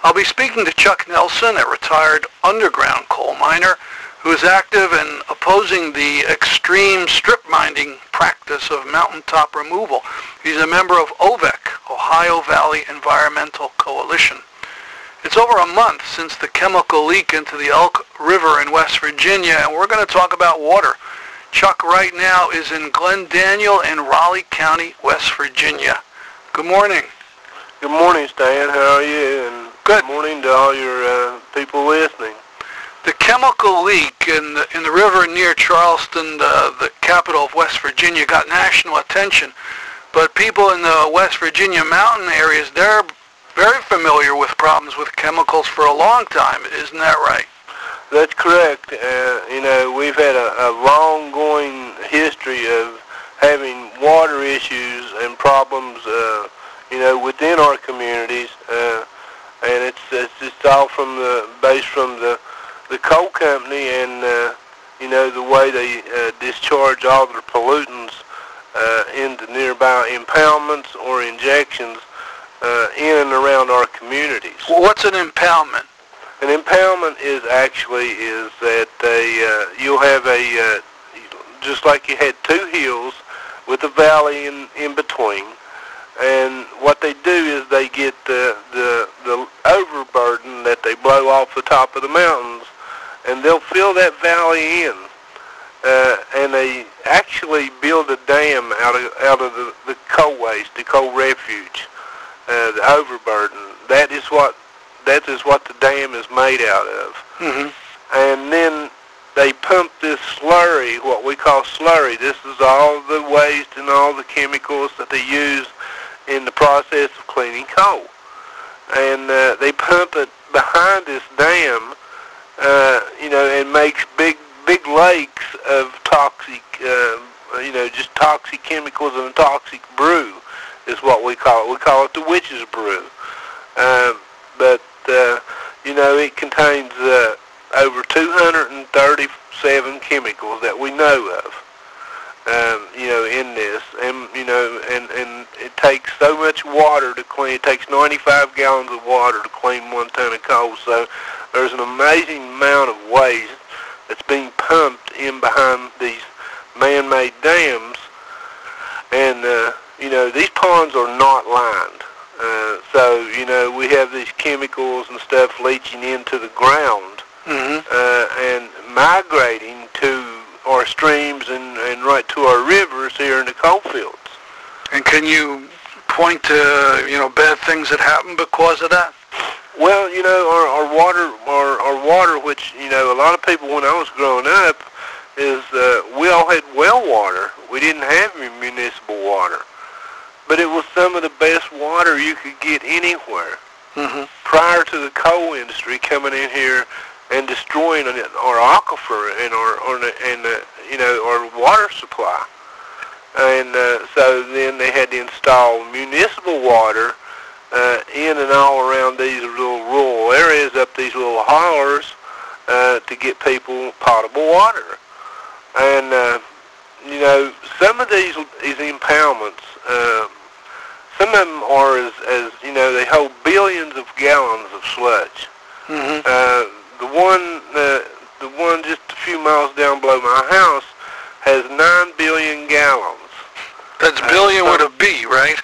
I'll be speaking to Chuck Nelson, a retired underground coal miner who is active in opposing the extreme strip mining practice of mountaintop removal. He's a member of OVEC, Ohio Valley Environmental Coalition. It's over a month since the chemical leak into the Elk River in West Virginia, and we're going to talk about water. Chuck right now is in Glen Daniel in Raleigh County, West Virginia. Good morning. Good morning, Stan. How are you? And good morning to all your people listening. The chemical leak in the river near Charleston, the capital of West Virginia, got national attention. But people in the West Virginia mountain areas, they're very familiar with problems with chemicals for a long time. Isn't that right? That's correct. We've had a long-going history of having water issues and problems, within our communities, and it's just all based from the coal company and the way they discharge all their pollutants into nearby impoundments or injections in and around our communities. Well, what's an impoundment? An impoundment is that you'll have just like you had two hills with a valley in between, and what they do is they get the overburden that they blow off the top of the mountains, and they'll fill that valley in, and they actually build a dam out of the coal waste, the coal refuge, the overburden. That is what the dam is made out of. Mm-hmm. And then they pump this slurry, what we call slurry. This is all the waste and all the chemicals that they use in the process of cleaning coal. And they pump it behind this dam, and makes big lakes of toxic, just toxic chemicals and toxic brew is what we call it. We call it the witch's brew. But it contains over 237 chemicals that we know of, in this. And it takes so much water to clean. It takes 95 gallons of water to clean 1 ton of coal. So there's an amazing amount of waste that's being pumped in behind these man-made dams. And, these ponds are not lined. So we have these chemicals and stuff leaching into the ground, mm-hmm. And migrating to our streams and right to our rivers here in the coal fields. And can you point to, bad things that happen because of that? Well, our water, which, a lot of people when I was growing up, is we all had well water. We didn't have municipal water. But it was some of the best water you could get anywhere. Mm-hmm. Prior to the coal industry coming in here and destroying our aquifer and our water supply. And so then they had to install municipal water in and all around these little rural areas, up these little hollers, to get people potable water. And some of these impoundments, some of them are as they hold billions of gallons of sludge. Mm-hmm. The one just a few miles down below my house has 9 billion gallons. That's billion with a B, right?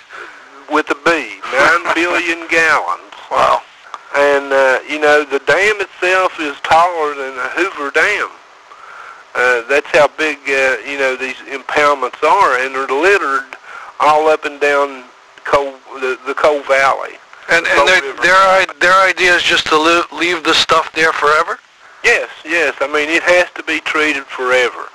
With a B, 9 billion gallons. Wow. And the dam itself is taller than the Hoover Dam. That's how big these impoundments are, and they're littered all up and down the coal valley. And their idea is just to leave the stuff there forever? Yes. I mean, it has to be treated forever.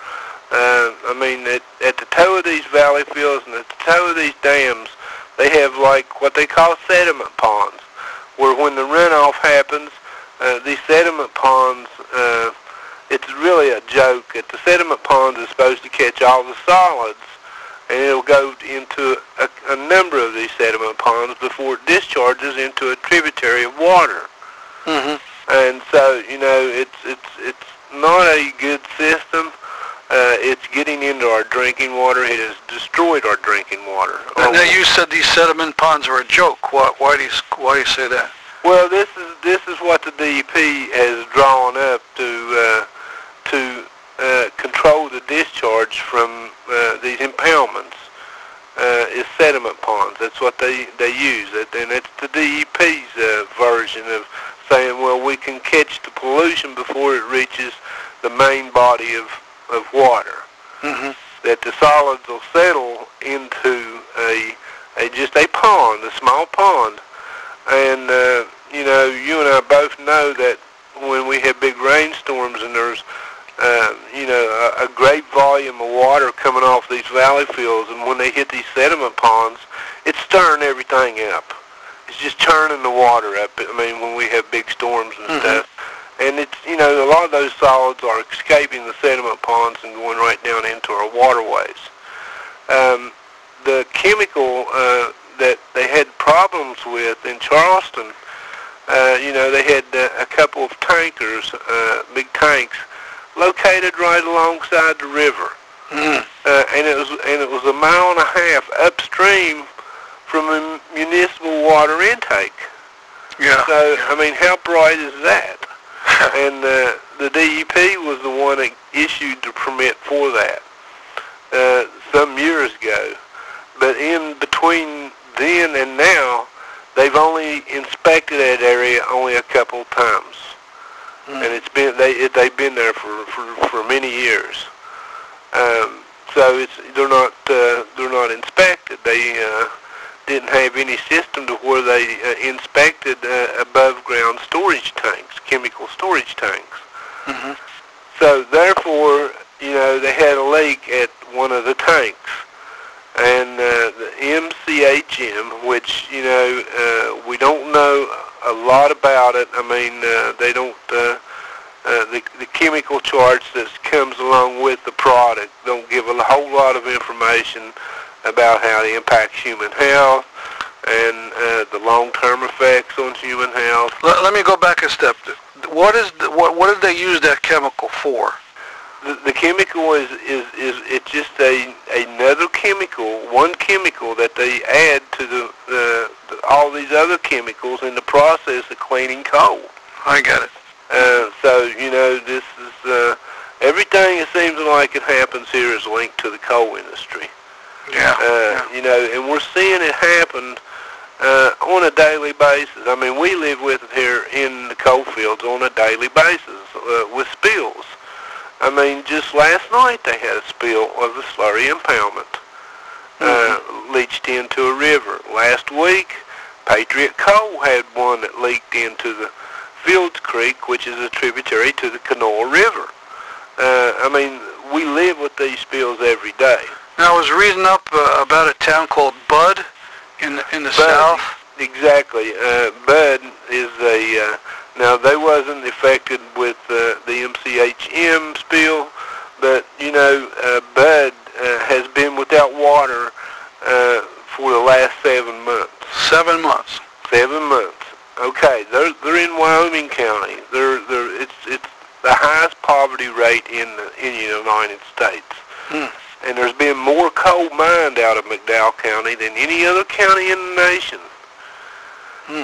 At the toe of these valley fields and at the toe of these dams, they have like what they call sediment ponds, where when the runoff happens, these sediment ponds, it's really a joke. The sediment ponds is supposed to catch all the solids, and it'll go into a number of these sediment ponds before it discharges into a tributary of water. Mm-hmm. And so, it's not a good system. It's getting into our drinking water. It has destroyed our drinking water. Now you said these sediment ponds are a joke. Why do you say that? Well, this is what the DEP has drawn up to control the discharge from these impoundments. Is sediment ponds. That's what they use, and it's the DEP's version of saying, well, we can catch the pollution before it reaches the main body of water. Mm-hmm. That the solids will settle into just a pond, a small pond, and you know, you and I both know that when we have big rainstorms and there's you know, a great volume of water coming off these valley fields, and when they hit these sediment ponds, it's stirring everything up. It's just churning the water up. I mean, when we have big storms and stuff. And it's, you know, a lot of those solids are escaping the sediment ponds and going right down into our waterways. The chemical that they had problems with in Charleston, you know, they had a couple of tankers, big tanks, located right alongside the river, and it was a mile and a half upstream from a municipal water intake. Yeah. So I mean, how bright is that? And the DEP was the one that issued the permit for that some years ago. But in between then and now, they've only inspected that area only a couple of times. And it's been they've been there for many years. So they're not inspected. They didn't have any system to where they inspected above ground storage tanks, chemical storage tanks. Mm-hmm. So therefore, you know, they had a leak at one of the tanks, and the MCHM, which, you know, we don't know a lot about it. I mean, they don't, the chemical charge that comes along with the product don't give a whole lot of information about how it impacts human health and the long-term effects on human health. Let me go back a step. What did they use that chemical for? The chemical is it's just another chemical, one chemical that they add to the all these other chemicals in the process of cleaning coal. I get it. So, you know, this is everything it seems like it happens here is linked to the coal industry. Yeah. You know, and we're seeing it happen on a daily basis. I mean, we live with it here in the coal fields on a daily basis with spills. I mean, just last night they had a spill of a slurry impoundment leached into a river. Last week, Patriot Coal had one that leaked into the Fields Creek, which is a tributary to the Kanawha River. I mean, we live with these spills every day. Now, I was reading up about a town called Bud in the south. Exactly. Bud is a... now, they wasn't affected with the MCHM spill, but, you know, Bud has been without water for the last 7 months. 7 months. 7 months. Okay, they're in Wyoming County. It's the highest poverty rate in the United States. And there's been more coal mined out of McDowell County than any other county in the nation.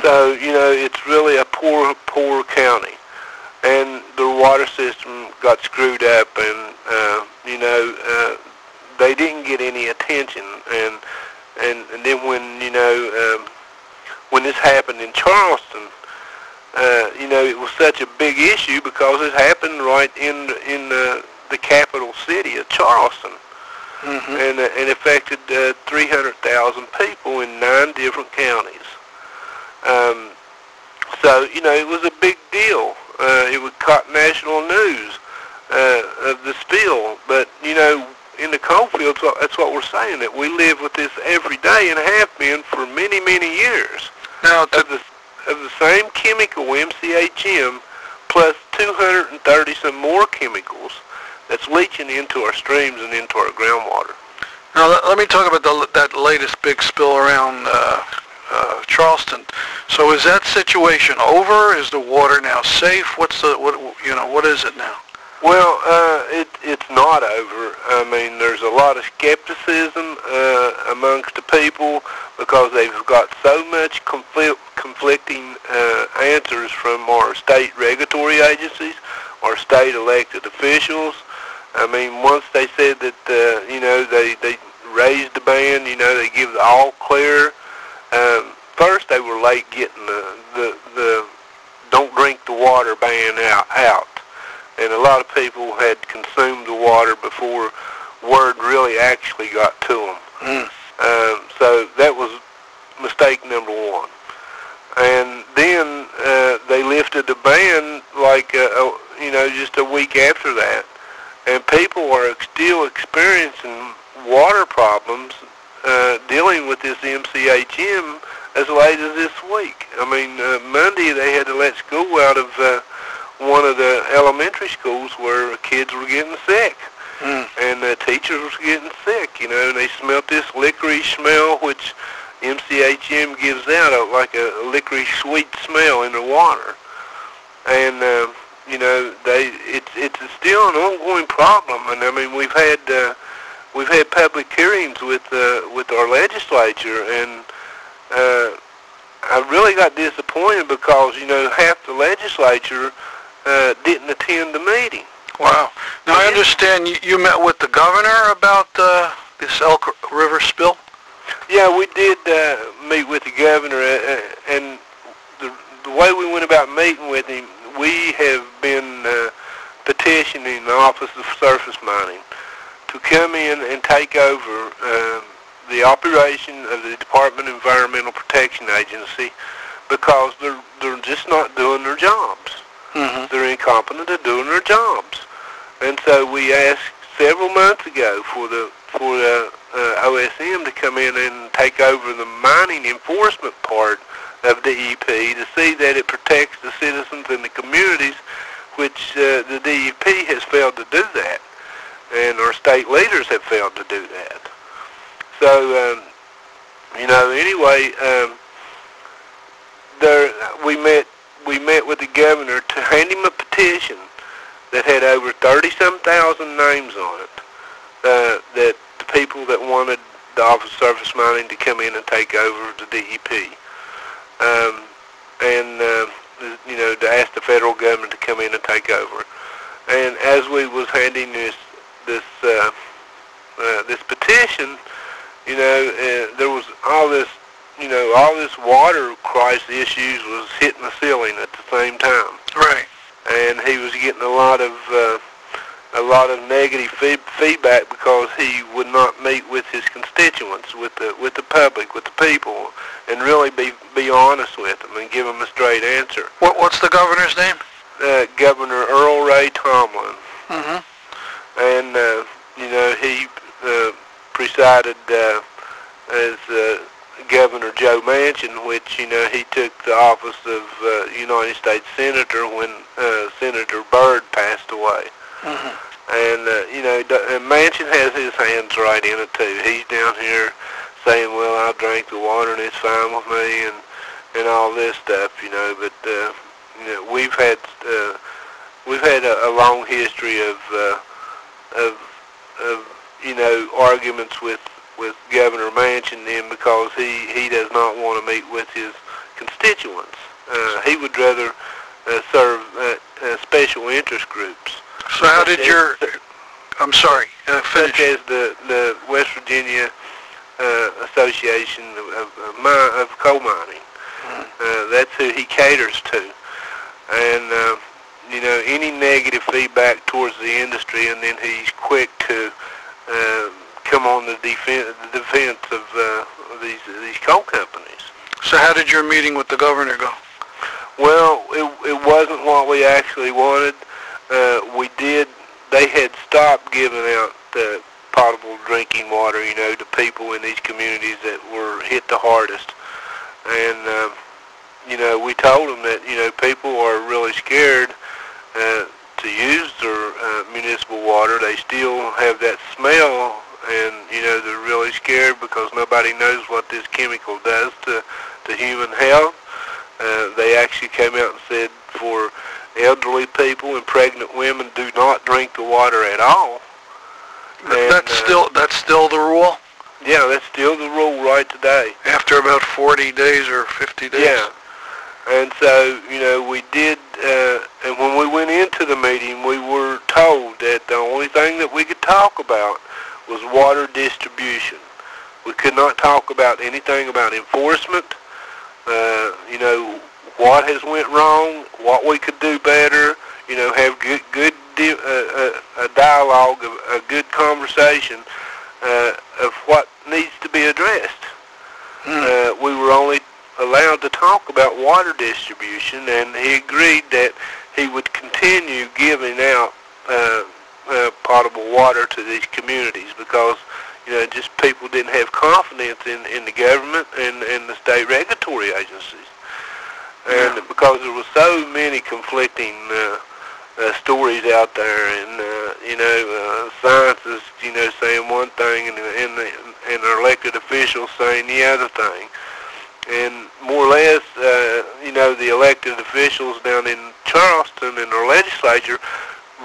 So, you know, it's really a poor county. And the water system got screwed up, and, you know, they didn't get any attention. And then when, you know, when this happened in Charleston, you know, it was such a big issue because it happened right in the capital city of Charleston. And it affected 300,000 people in 9 different counties. So, you know, it was a big deal. It was caught national news of the spill. But, you know, in the coal fields, that's what we're saying, that we live with this every day and have been for many, many years. Now, of the same chemical, MCHM, plus 230 some more chemicals that's leaching into our streams and into our groundwater. Now, let me talk about that latest big spill around Charleston. So, is that situation over? Is the water now safe? What is it now? Well, it's not over. I mean, there's a lot of skepticism amongst the people because they've got so much conflicting answers from our state regulatory agencies, our state elected officials. I mean, once they said that, they raised the ban, they give the all clear. First, they were late getting the don't drink the water ban out. And a lot of people had consumed the water before word really actually got to them. So that was mistake number one. And then they lifted the ban just a week after that. And people are still experiencing water problems dealing with this MCHM as late as this week. I mean, Monday they had to let school out of one of the elementary schools where kids were getting sick. And the teachers were getting sick, and they smelt this licorice smell, which MCHM gives out like a licorice sweet smell in the water. And, it's still an ongoing problem. And I mean, we've had public hearings with our legislature, and I really got disappointed because, half the legislature didn't attend the meeting. Wow. Now, I understand you met with the governor about this Elk River spill? Yeah, we did meet with the governor, and the way we went about meeting with him, we have been petitioning the Office of Surface Mining to come in and take over the operation of the Department of Environmental Protection Agency because they're just not doing their jobs. They're incompetent at doing their jobs. And so we asked several months ago for the OSM to come in and take over the mining enforcement part of DEP to see that it protects the citizens and the communities, which the DEP has failed to do that. And our state leaders have failed to do that. So, anyway, we met with the governor to hand him a petition that had over 30-some-thousand names on it, that the people that wanted the Office of Surface Mining to come in and take over the DEP, to ask the federal government to come in and take over. And as we was handing this petition, there was all this water crisis issues was hitting the ceiling at the same time. Right. And he was getting a lot of negative feedback because he would not meet with his constituents, with the public, with the people, and really be honest with them and give them a straight answer. What's the governor's name? Governor Earl Ray Tomlin. And he presided as Governor Joe Manchin, which he took the office of United States Senator when Senator Byrd passed away. And and Manchin has his hands right in it too. He's down here saying, "Well, I drank the water and it's fine with me," and all this stuff, But we've had a long history of arguments with Governor Manchin then because he does not want to meet with his constituents. He would rather serve special interest groups. So how did I'm sorry, finish. Such as the West Virginia Association of Coal Mining. That's who he caters to. And, any negative feedback towards the industry, and then he's quick to come on the defense of these coal companies. So how did your meeting with the governor go? Well, it wasn't what we actually wanted. They had stopped giving out potable drinking water, to people in these communities that were hit the hardest. And, we told them that, people are really scared to use their municipal water. They still have that smell, and, they're really scared because nobody knows what this chemical does to human health. They actually came out and said for elderly people and pregnant women, do not drink water at all. And, that's still the rule? Yeah, that's still the rule right today. After about 40 days or 50 days? Yeah. And so, we did, and when we went into the meeting, we were told that the only thing that we could talk about was water distribution. We could not talk about anything about enforcement, what has went wrong, what we could do better, have good a dialogue, a good conversation of what needs to be addressed. We were only allowed to talk about water distribution, and he agreed that he would continue giving out potable water to these communities because just people didn't have confidence in the government and the state regulatory agencies. And because there were so many conflicting stories out there, and scientists, saying one thing, and our elected officials saying the other thing, and more or less, the elected officials down in Charleston in our legislature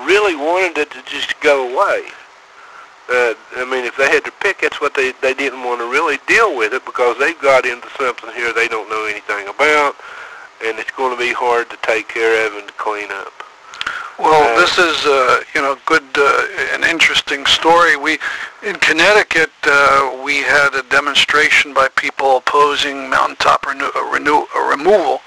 really wanted it to just go away. If they had to pick, that's what they didn't want to really deal with it because they've got into something here they don't know anything about, and it's going to be hard to take care of and to clean up. Well, this is, good, an interesting story. In Connecticut, we had a demonstration by people opposing mountaintop removal,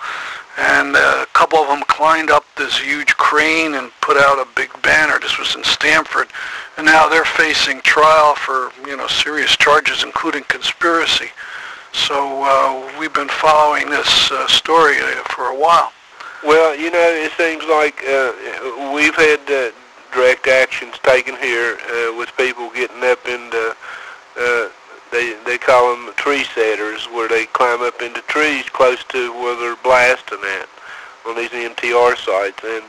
and a couple of them climbed up this huge crane and put out a big banner. This was in Stamford, and now they're facing trial for, serious charges, including conspiracy. So we've been following this story for a while. Well, it seems like we've had direct actions taken here with people getting up into, they call them tree setters, where they climb up into trees close to where they're blasting at on these MTR sites. And,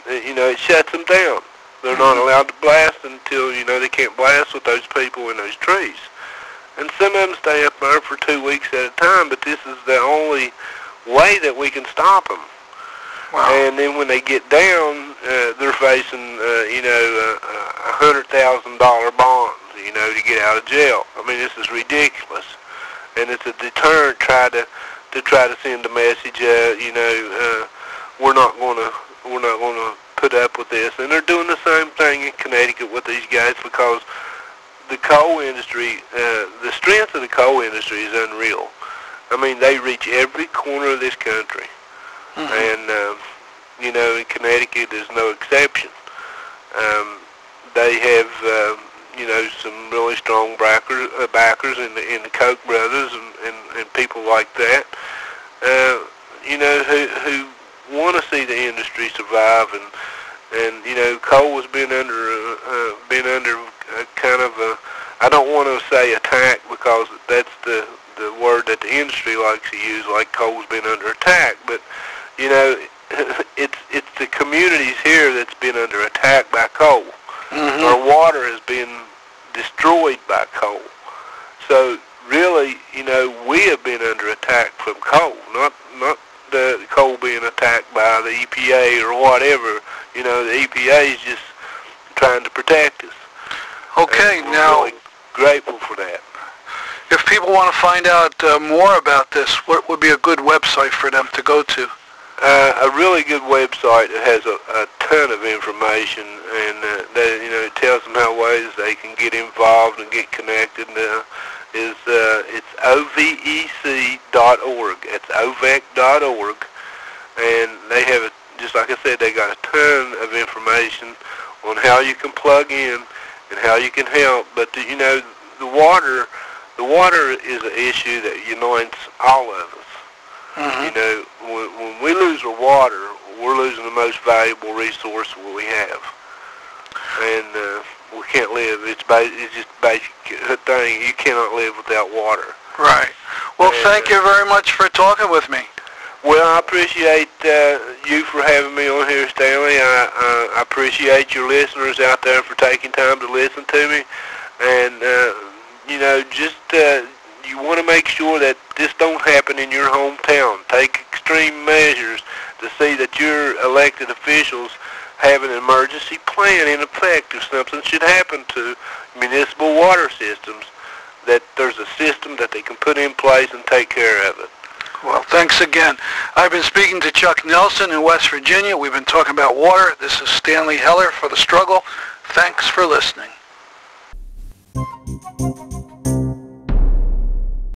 it shuts them down. They're not allowed to blast until, they can't blast with those people in those trees. And some of them stay up there for 2 weeks at a time, but this is the only way that we can stop them. Wow. And then when they get down, they're facing, $100,000 bonds, to get out of jail. This is ridiculous, and it's a deterrent to try to send a message. We're not going to put up with this. And they're doing the same thing in Connecticut with these guys because the coal industry, the strength of the coal industry is unreal. They reach every corner of this country. And, in Connecticut is no exception. They have, some really strong backers in the Koch brothers and people like that, who want to see the industry survive. And coal has been under kind of a, I don't want to say attack because that's the word that the industry likes to use, like coal's been under attack, but it's the communities here that's been under attack by coal. Our water has been destroyed by coal. So really, we have been under attack from coal, not the coal being attacked by the EPA or whatever. The EPA is just trying to protect us. Okay, and we're now really grateful for that. If people want to find out more about this, what would be a good website for them to go to? A really good website that has a ton of information, and it tells them how ways they can get involved and get connected. It's ovec.org. It's ovec.org, and they have just like I said, they got a ton of information on how you can plug in and how you can help. But the water is an issue that unites all of us. When we lose our water, we're losing the most valuable resource we have, and we can't live. It's just a basic thing. You cannot live without water. Right. Well, thank you very much for talking with me. Well, I appreciate you for having me on here, Stanley. I appreciate your listeners out there for taking time to listen to me, and you want to make sure that this don't happen in your hometown. Take extreme measures to see that your elected officials have an emergency plan in effect if something should happen to municipal water systems, that there's a system that they can put in place and take care of it. Well, thanks again. I've been speaking to Chuck Nelson in West Virginia. We've been talking about water. This is Stanley Heller for The Struggle. Thanks for listening.